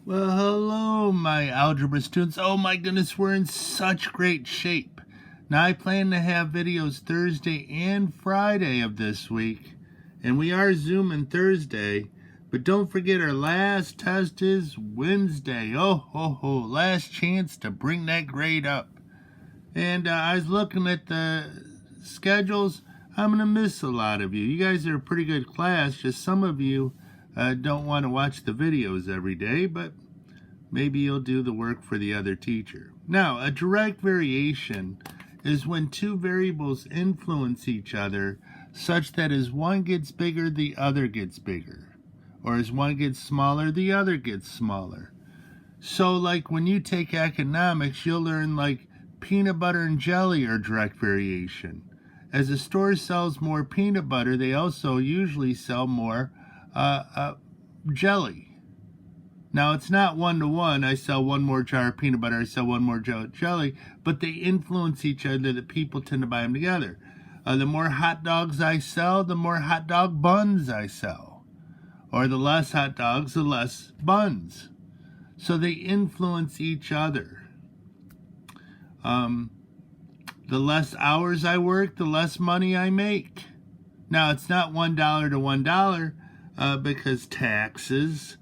Well, hello, my algebra students. Oh my goodness, we're in such great shape. Now, I plan to have videos Thursday and Friday of this week, and we are Zooming Thursday, but don't forget our last test is Wednesday. Oh, ho, ho, last chance to bring that grade up. And I was looking at the schedules. I'm going to miss a lot of you. You guys are a pretty good class, just some of you don't want to watch the videos every day, but maybe you'll do the work for the other teacher. Now, a direct variation is when two variables influence each other such that as one gets bigger, the other gets bigger. Or as one gets smaller, the other gets smaller. So like when you take economics, you'll learn like peanut butter and jelly are direct variation. As a store sells more peanut butter, they also usually sell more jelly. Now, it's not one-to-one. I sell one more jar of peanut butter, I sell one more jar of jelly, but they influence each other that people tend to buy them together. The more hot dogs I sell, the more hot dog buns I sell. Or the less hot dogs, the less buns. So they influence each other. The less hours I work, the less money I make. Now, it's not $1 to $1 because taxes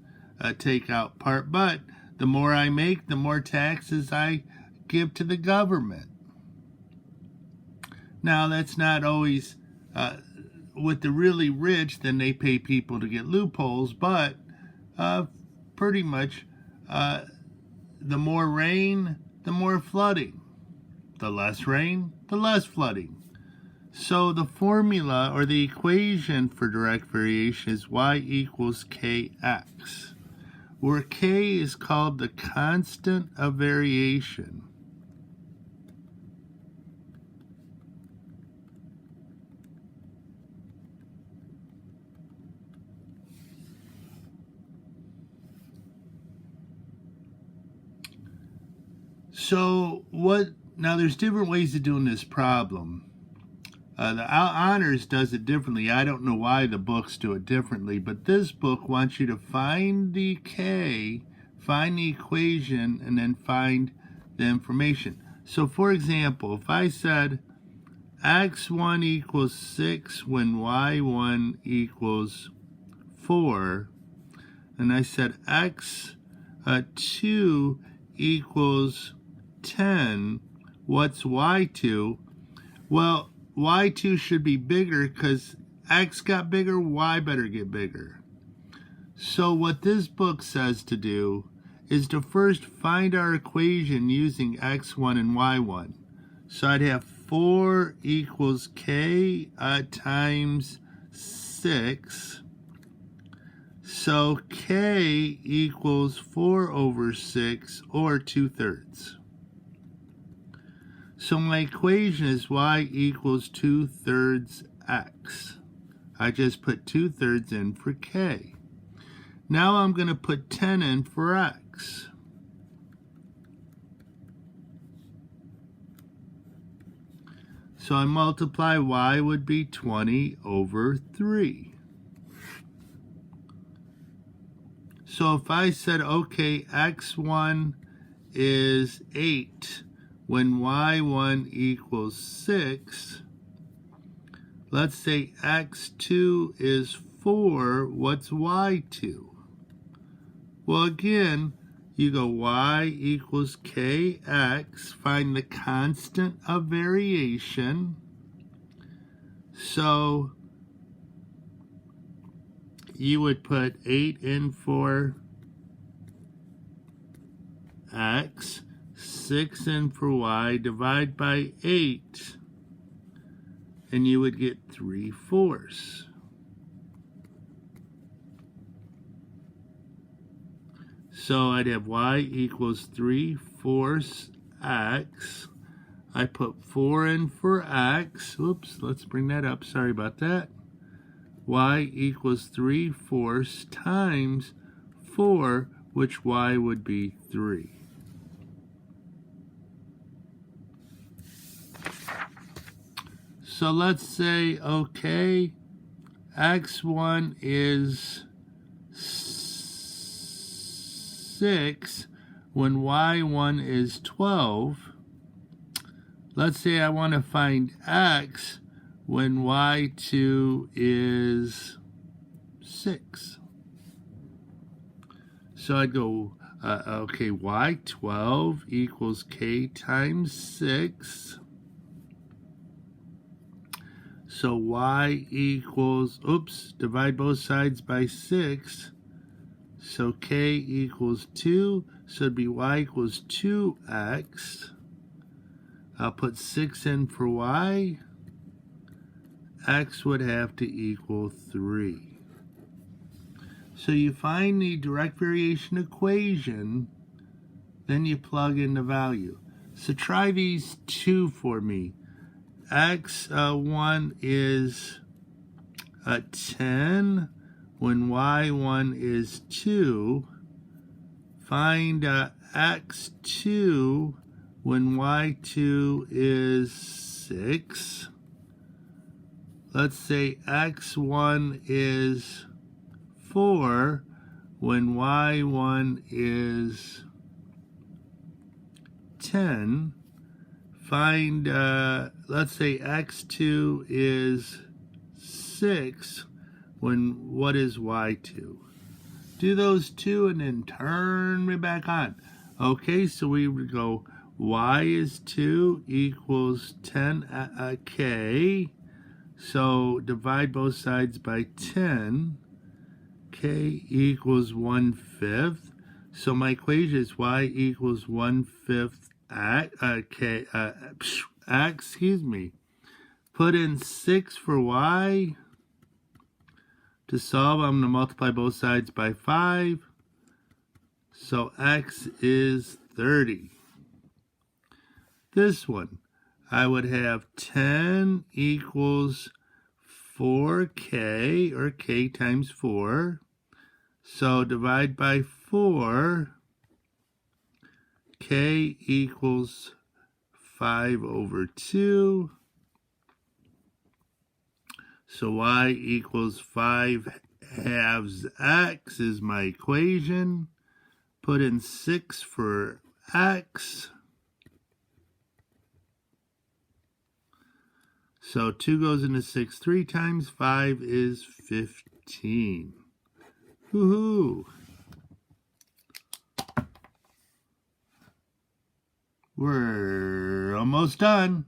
take out part, but the more I make, the more taxes I give to the government. Now, that's not always with the really rich, then they pay people to get loopholes, but pretty much the more rain, the more flooding. The less rain, the less flooding. So the formula or the equation for direct variation is y equals kx, where k is called the constant of variation. So now there's different ways of doing this problem. The honors does it differently. I don't know why the books do it differently, but this book wants you to find the k, find the equation, and then find the information. So for example, if I said x1 equals 6 when y1 equals 4, and I said x2 equals 10, what's y2? Well, y2 should be bigger because x got bigger, y better get bigger. So what this book says to do is to first find our equation using x1 and y1. So I'd have 4 equals k times 6. So k equals 4 over 6, or 2/3. So my equation is y equals 2/3 x. I just put 2/3 in for k. Now I'm going to put 10 in for x. So I multiply, y would be 20 over 3. So if I said, okay, x1 is 8 when y1 equals 6, let's say x2 is 4, what's y2? Well, again, you go y equals kx, find the constant of variation. So you would put 8 in for x, 6 in for y, divide by 8, and you would get 3/4. So I'd have y equals 3/4 x. I put 4 in for x. Oops, let's bring that up. Sorry about that. Y equals 3/4 times 4, which y would be 3. So let's say, okay, x1 is 6 when y1 is 12. Let's say I want to find x when y2 is 6. So I'd go, okay, y12 equals k times 6. So y equals, divide both sides by 6. So k equals 2. So it'd be y equals 2x. I'll put 6 in for y. X would have to equal 3. So you find the direct variation equation, then you plug in the value. So try these two for me. X1 is 10 when y1 is 2. Find x2 when y2 is 6. Let's say x1 is 4 when y1 is 10. Find, let's say x2 is 6 when what is y2? Do those two and then turn me back on. Okay, so we would go y is 2 equals 10k. So divide both sides by 10. K equals 1/5. So my equation is y equals 1/5 x. Put in 6 for y. To solve, I'm going to multiply both sides by 5. So x is 30. This one, I would have 10 equals 4k, or k times 4. So divide by 4. K equals 5/2. So y equals 5/2 x is my equation. Put in 6 for x. So 2 goes into 6 3 times. 5 is 15. Woohoo! We're almost done.